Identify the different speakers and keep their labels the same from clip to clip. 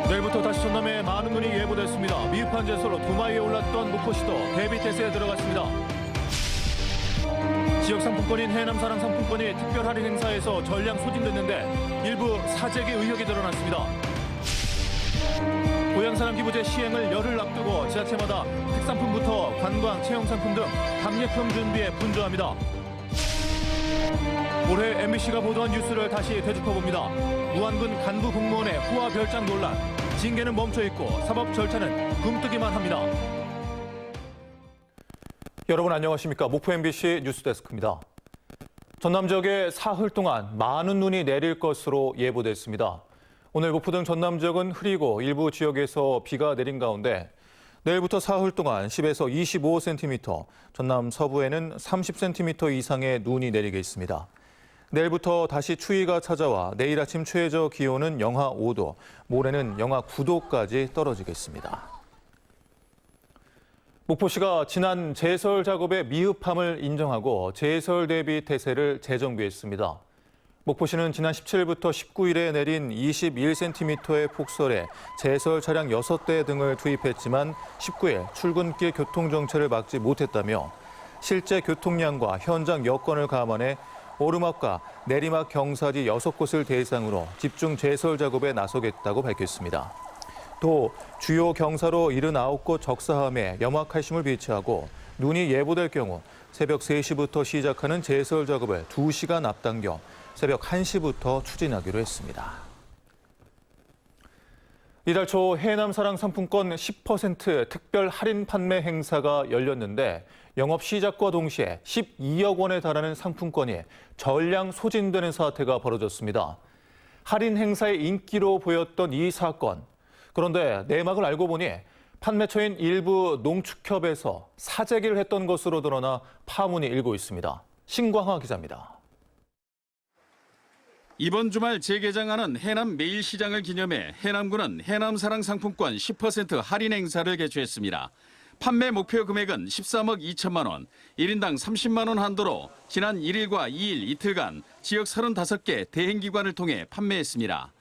Speaker 1: 내일부터 다시 전남에 많은 눈이 예보됐습니다. 미흡한 제설로 두마위에 올랐던 목포시도 대비태세에 들어갔습니다. 지역 상품권인 해남사랑 상품권이 특별 할인 행사에서 전량 소진됐는데 일부 사재기 의혹이 드러났습니다. 고향사랑 기부제 시행을 열흘 앞두고 지자체마다 특산품부터 관광, 체험상품 등 답례품 준비에 분주합니다. 올해 MBC가 보도한 뉴스를 다시 되짚어봅니다. 무안군 간부 공무원의 후화 별장 논란, 징계는 멈춰있고 사법 절차는 굼뜨기만 합니다. 여러분 안녕하십니까. 목포 MBC 뉴스데스크입니다. 전남 지역에 사흘 동안 많은 눈이 내릴 것으로 예보됐습니다. 오늘 목포 등 전남 지역은 흐리고 일부 지역에서 비가 내린 가운데 내일부터 사흘 동안 10에서 25cm, 전남 서부에는 30cm 이상의 눈이 내리겠습니다. 내일부터 다시 추위가 찾아와 내일 아침 최저 기온은 영하 5도, 모레는 영하 9도까지 떨어지겠습니다. 목포시가 지난 제설 작업의 미흡함을 인정하고 제설 대비 태세를 재정비했습니다. 목포시는 지난 17일부터 19일에 내린 21cm의 폭설에 제설 차량 6대 등을 투입했지만 19일 출근길 교통정체를 막지 못했다며 실제 교통량과 현장 여건을 감안해 오르막과 내리막 경사지 6곳을 대상으로 집중 제설 작업에 나서겠다고 밝혔습니다. 또 주요 경사로 79곳 적사함에 염화칼슘을 비치하고 눈이 예보될 경우 새벽 3시부터 시작하는 제설 작업을 2시간 앞당겨 새벽 1시부터 추진하기로 했습니다. 이달 초 해남사랑 상품권 10% 특별 할인 판매 행사가 열렸는데 영업 시작과 동시에 12억 원에 달하는 상품권이 전량 소진되는 사태가 벌어졌습니다. 할인 행사의 인기로 보였던 이 사건. 그런데 내막을 알고 보니 판매처인 일부 농축협에서 사재기를 했던 것으로 드러나 파문이 일고 있습니다. 신광하 기자입니다.
Speaker 2: 이번 주말 재개장하는 해남 매일시장을 기념해 해남군은 해남사랑 상품권 10% 할인 행사를 개최했습니다. 판매 목표 금액은 13억 2천만 원, 1인당 30만 원 한도로 지난 1일과 2일 이틀간 지역 35개 대행기관을 통해 판매했습니다.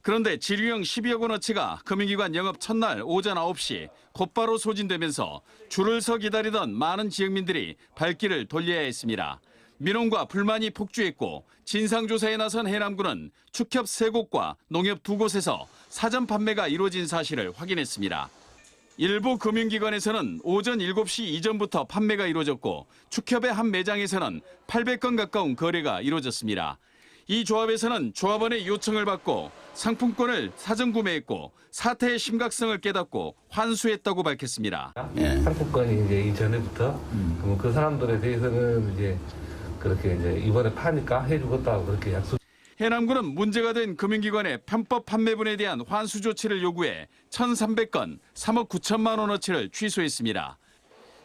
Speaker 2: 그런데 지류형 12억 원어치가 금융기관 영업 첫날 오전 9시 곧바로 소진되면서 줄을 서 기다리던 많은 지역민들이 발길을 돌려야 했습니다. 민원과 불만이 폭주했고 진상조사에 나선 해남군은 축협 3곳과 농협 2곳에서 사전 판매가 이루어진 사실을 확인했습니다. 일부 금융기관에서는 오전 7시 이전부터 판매가 이루어졌고 축협의 한 매장에서는 800건 가까운 거래가 이루어졌습니다. 이 조합에서는 조합원의 요청을 받고 상품권을 사전 구매했고 사태의 심각성을 깨닫고 환수했다고 밝혔습니다.
Speaker 3: 상품권이 이제 이전에부터 그럼 그 사람들에 대해서는 이제 그렇게 이제 이번에 파니까 해주겠다고 그렇게 약속.
Speaker 2: 해남군은 문제가 된 금융기관의 편법 판매분에 대한 환수 조치를 요구해 1,300건 3억 9천만 원어치를 취소했습니다.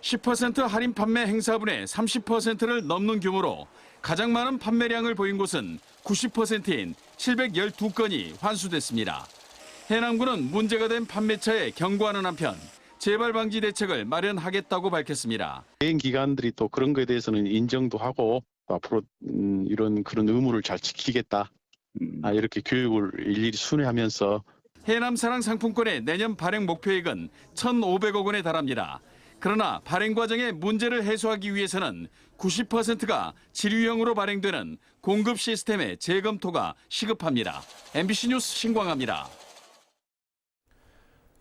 Speaker 2: 10% 할인 판매 행사분의 30%를 넘는 규모로 가장 많은 판매량을 보인 곳은 90%인 712건이 환수됐습니다. 해남군은 문제가 된 판매처에 경고하는 한편 재발 방지 대책을 마련하겠다고 밝혔습니다.
Speaker 4: 대행 기관들이 또 그런 거에 대해서는 인정도 하고 앞으로 이런 그런 의무를 잘 지키겠다. 이렇게 교육을 일일이 순회하면서
Speaker 2: 해남사랑 상품권의 내년 발행 목표액은 1,500억 원에 달합니다. 그러나 발행 과정의 문제를 해소하기 위해서는 90%가 지류형으로 발행되는 공급 시스템의 재검토가 시급합니다. MBC 뉴스 신광하입니다.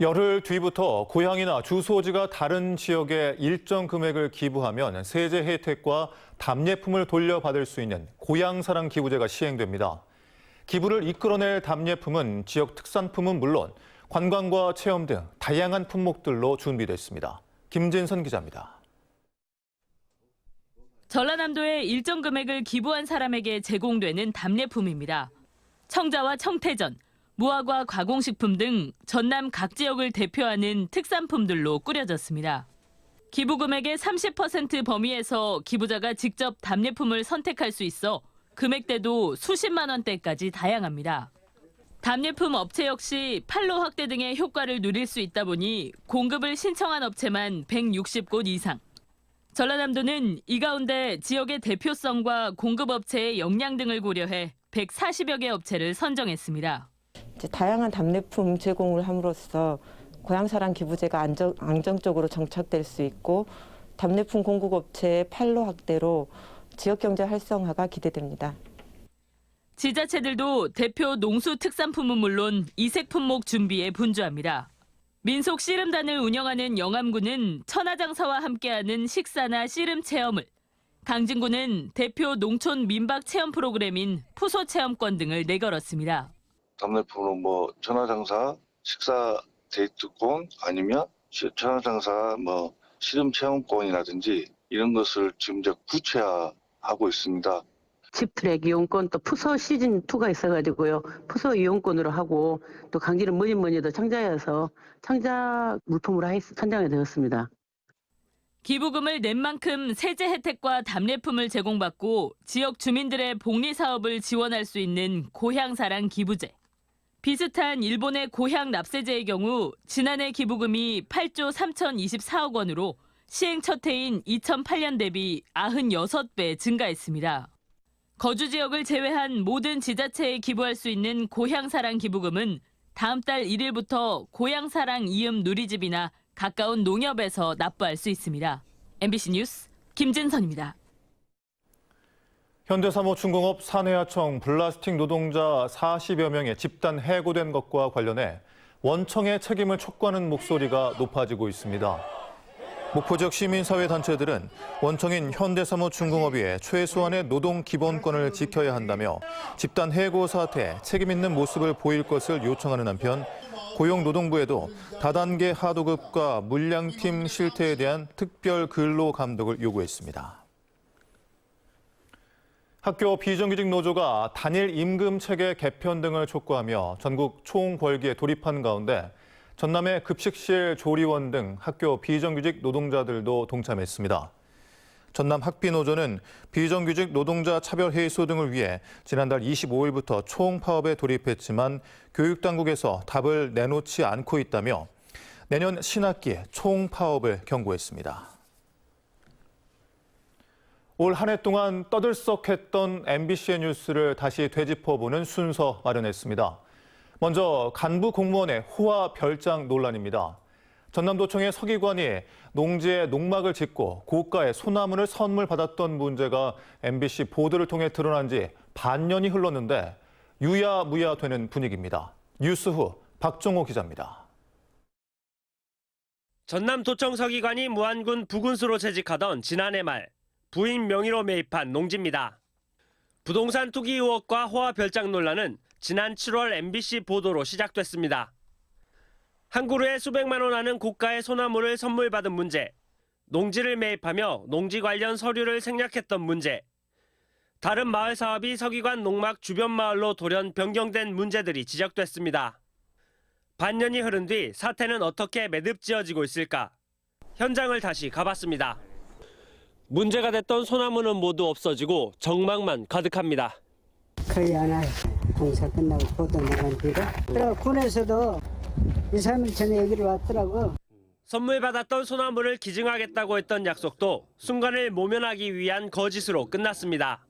Speaker 1: 열흘 뒤부터 고향이나 주소지가 다른 지역에 일정 금액을 기부하면 세제 혜택과 답례품을 돌려받을 수 있는 고향사랑 기부제가 시행됩니다. 기부를 이끌어낼 답례품은 지역 특산품은 물론 관광과 체험 등 다양한 품목들로 준비됐습니다. 김진선 기자입니다.
Speaker 5: 전라남도에 일정 금액을 기부한 사람에게 제공되는 답례품입니다. 청자와 청태전, 무화과 가공식품 등 전남 각 지역을 대표하는 특산품들로 꾸려졌습니다. 기부 금액의 30% 범위에서 기부자가 직접 답례품을 선택할 수 있어 금액대도 수십만 원대까지 다양합니다. 답례품 업체 역시 판로 확대 등의 효과를 누릴 수 있다 보니 공급을 신청한 업체만 160곳 이상. 전라남도는 이 가운데 지역의 대표성과 공급업체의 역량 등을 고려해 140여 개 업체를 선정했습니다.
Speaker 6: 이제 다양한 답례품 제공을 함으로써 고향사랑 기부제가 안정적으로 정착될 수 있고 답례품 공급업체의 판로 확대로 지역경제 활성화가 기대됩니다.
Speaker 5: 지자체들도 대표 농수 특산품은 물론 이색 품목 준비에 분주합니다. 민속 씨름단을 운영하는 영암군은 천하장사와 함께하는 식사나 씨름 체험을, 강진구는 대표 농촌 민박 체험 프로그램인 푸소 체험권 등을 내걸었습니다.
Speaker 7: 답례품으로 뭐 천하장사 식사 데이트권 아니면 천하장사 뭐 씨름 체험권이라든지 이런 것을 지금 이제 구체화하고 있습니다.
Speaker 8: 집트랙 이용권 또 푸소 시즌2가 있어가지고요. 푸소 이용권으로 하고 또 강진은 뭐니도 창자여서 창자 물품으로 선정이 되었습니다.
Speaker 5: 기부금을 낸 만큼 세제 혜택과 답례품을 제공받고 지역 주민들의 복리 사업을 지원할 수 있는 고향사랑 기부제. 비슷한 일본의 고향 납세제의 경우 지난해 기부금이 8조 3,024억 원으로 시행 첫 해인 2008년 대비 96배 증가했습니다. 거주 지역을 제외한 모든 지자체에 기부할 수 있는 고향사랑 기부금은 다음 달 1일부터 고향사랑 이음 누리집이나 가까운 농협에서 납부할 수 있습니다. MBC 뉴스 김진선입니다.
Speaker 1: 현대사무중공업 산해하청 플라스틱 노동자 40여 명의 집단 해고된 것과 관련해 원청의 책임을 촉구하는 목소리가 높아지고 있습니다. 목포 지역 시민사회단체들은 원청인 현대사무중공업이 최소한의 노동 기본권을 지켜야 한다며 집단 해고 사태에 책임 있는 모습을 보일 것을 요청하는 한편 고용노동부에도 다단계 하도급과 물량팀 실태에 대한 특별 근로 감독을 요구했습니다. 학교 비정규직 노조가 단일 임금 체계 개편 등을 촉구하며 전국 총궐기에 돌입한 가운데 전남의 급식실 조리원 등 학교 비정규직 노동자들도 동참했습니다. 전남 학비노조는 비정규직 노동자 차별 해소 등을 위해 지난달 25일부터 총파업에 돌입했지만 교육당국에서 답을 내놓지 않고 있다며 내년 신학기에 총파업을 경고했습니다. 올 한 해 동안 떠들썩했던 MBC의 뉴스를 다시 되짚어보는 순서 마련했습니다. 먼저 간부 공무원의 호화 별장 논란입니다. 전남도청의 서기관이 농지에 농막을 짓고 고가의 소나무를 선물받았던 문제가 MBC 보도를 통해 드러난 지 반년이 흘렀는데 유야무야 되는 분위기입니다. 뉴스 후 박종호 기자입니다.
Speaker 9: 전남도청 서기관이 무안군 부군수로 재직하던 지난해 말 부인 명의로 매입한 농지입니다. 부동산 투기 의혹과 호화 별장 논란은 지난 7월 MBC 보도로 시작됐습니다. 한 그루에 수백만 원 하는 고가의 소나무를 선물받은 문제, 농지를 매입하며 농지 관련 서류를 생략했던 문제, 다른 마을 사업이 서기관 농막 주변 마을로 돌연 변경된 문제들이 지적됐습니다. 반년이 흐른 뒤 사태는 어떻게 매듭지어지고 있을까? 현장을 다시 가봤습니다. 문제가 됐던 소나무는 모두 없어지고 정막만 가득합니다.
Speaker 10: 거의 안 와요. 공사 끝나고 보도 나간 뒤로. 그리고 군에서도 2, 3일 전에 여기로 왔더라고.
Speaker 9: 선물 받았던 소나무를 기증하겠다고 했던 약속도 순간을 모면하기 위한 거짓으로 끝났습니다.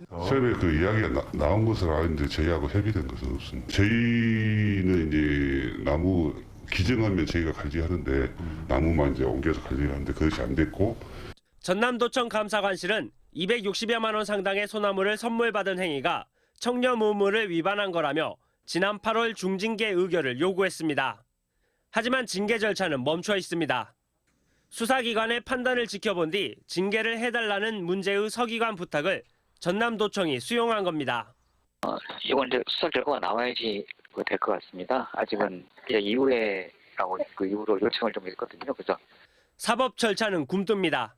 Speaker 11: 처음에 그 이야기가 나온 것을 아는데 저희하고 협의된 것은 없습니다. 저희는 이제 나무 기증하면 저희가 관리하는데 나무만 이제 옮겨서 관리하는데 그것이 안 됐고.
Speaker 9: 전남도청 감사관실은 260여만 원 상당의 소나무를 선물받은 행위가 청렴의무를 위반한 거라며 지난 8월 중징계 의결을 요구했습니다. 하지만 징계 절차는 멈춰 있습니다. 수사기관의 판단을 지켜본 뒤 징계를 해달라는 문제의 서기관 부탁을 전남도청이 수용한 겁니다.
Speaker 12: 이건 이제 수사 결과가 나와야지 될 것 같습니다. 아직은 이후에라고 그 이후로 요청을 좀 했거든요. 그죠?
Speaker 9: 사법 절차는 굼뜹니다.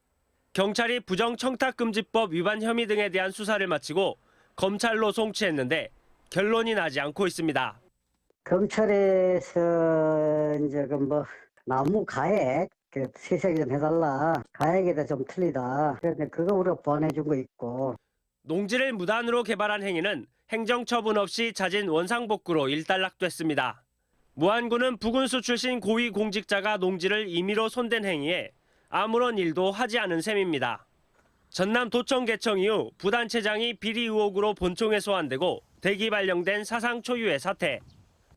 Speaker 9: 경찰이 부정청탁금지법 위반 혐의 등에 대한 수사를 마치고 검찰로 송치했는데 결론이 나지 않고 있습니다.
Speaker 10: 검찰에서 이제 그 나무 가액 세세하게 좀 해달라. 가액에 대해 좀 틀리다. 그런데 그거 우리가 보내준 거 있고.
Speaker 9: 농지를 무단으로 개발한 행위는 행정처분 없이 잦은 원상복구로 일단락됐습니다. 무안군은 부군수 출신 고위 공직자가 농지를 임의로 손댄 행위에 아무런 일도 하지 않은 셈입니다. 전남도청 개청 이후 부단체장이 비리 의혹으로 본청에 소환되고 대기 발령된 사상 초유의 사태.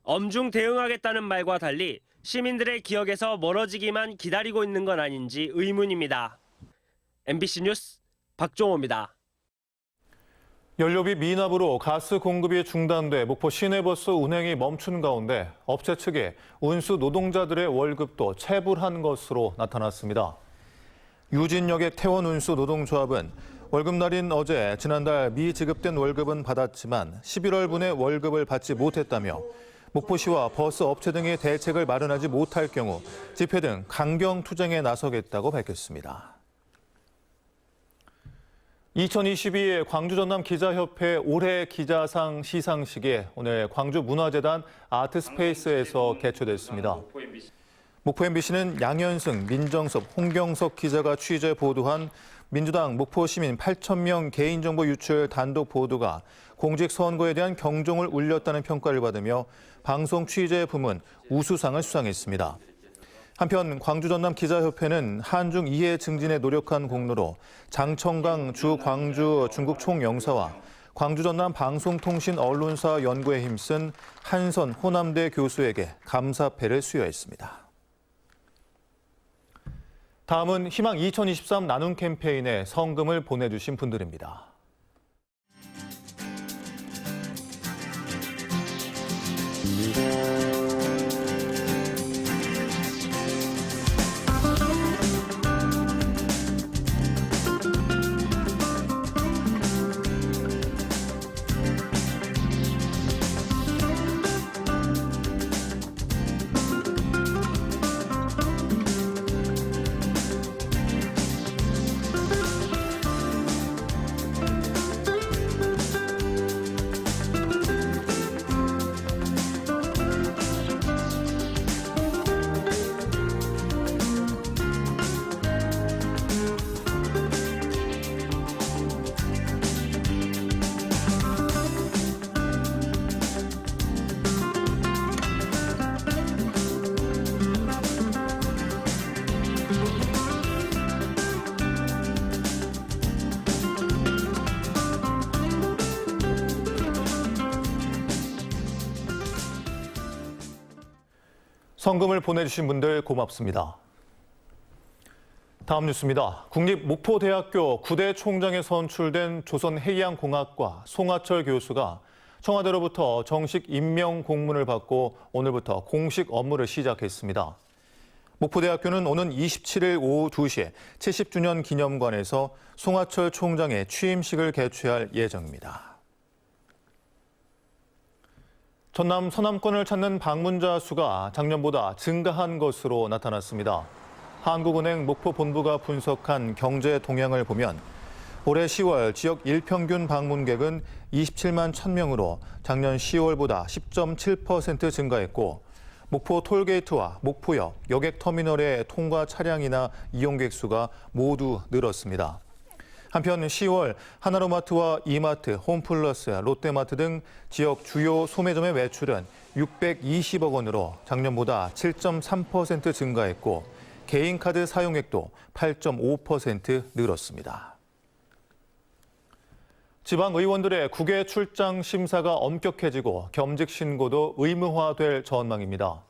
Speaker 9: 엄중 대응하겠다는 말과 달리 시민들의 기억에서 멀어지기만 기다리고 있는 건 아닌지 의문입니다. MBC 뉴스 박종호입니다.
Speaker 1: 연료비 미납으로 가스 공급이 중단돼 목포 시내버스 운행이 멈춘 가운데 업체 측이 운수 노동자들의 월급도 체불한 것으로 나타났습니다. 유진여객 태원운수 노동조합은 월급날인 어제 지난달 미지급된 월급은 받았지만 11월분에 월급을 받지 못했다며 목포시와 버스 업체 등이 대책을 마련하지 못할 경우 집회 등 강경 투쟁에 나서겠다고 밝혔습니다. 2022 광주 전남 기자협회 올해 기자상 시상식이 오늘 광주 문화재단 아트스페이스에서 개최됐습니다. 목포 MBC는 양현승, 민정섭, 홍경석 기자가 취재 보도한 민주당 목포 시민 8,000명 개인정보 유출 단독 보도가 공직선거에 대한 경종을 울렸다는 평가를 받으며 방송 취재 부문 우수상을 수상했습니다. 한편 광주 전남 기자협회는 한중 이해 증진에 노력한 공로로 장청강 주 광주 중국 총영사와 광주 전남 방송통신 언론사 연구에 힘쓴 한선 호남대 교수에게 감사패를 수여했습니다. 다음은 희망 2023 나눔 캠페인에 성금을 보내주신 분들입니다. 성금을 보내주신 분들 고맙습니다. 다음 뉴스입니다. 국립목포대학교 9대 총장에 선출된 조선해양공학과 송하철 교수가 청와대로부터 정식 임명 공문을 받고 오늘부터 공식 업무를 시작했습니다. 목포대학교는 오는 27일 오후 2시에 70주년 기념관에서 송하철 총장의 취임식을 개최할 예정입니다. 전남 서남권을 찾는 방문자 수가 작년보다 증가한 것으로 나타났습니다. 한국은행 목포본부가 분석한 경제 동향을 보면 올해 10월 지역 일평균 방문객은 27만 1,000명으로 작년 10월보다 10.7% 증가했고 목포 톨게이트와 목포역, 여객터미널의 통과 차량이나 이용객 수가 모두 늘었습니다. 한편 10월 하나로마트와 이마트, 홈플러스, 롯데마트 등 지역 주요 소매점의 매출은 620억 원으로 작년보다 7.3% 증가했고 개인카드 사용액도 8.5% 늘었습니다. 지방의원들의 국외 출장 심사가 엄격해지고 겸직 신고도 의무화될 전망입니다.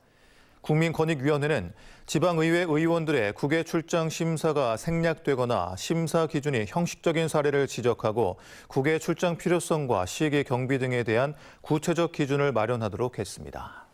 Speaker 1: 국민권익위원회는 지방의회 의원들의 국외 출장 심사가 생략되거나 심사 기준이 형식적인 사례를 지적하고 국외 출장 필요성과 시기 경비 등에 대한 구체적 기준을 마련하도록 했습니다.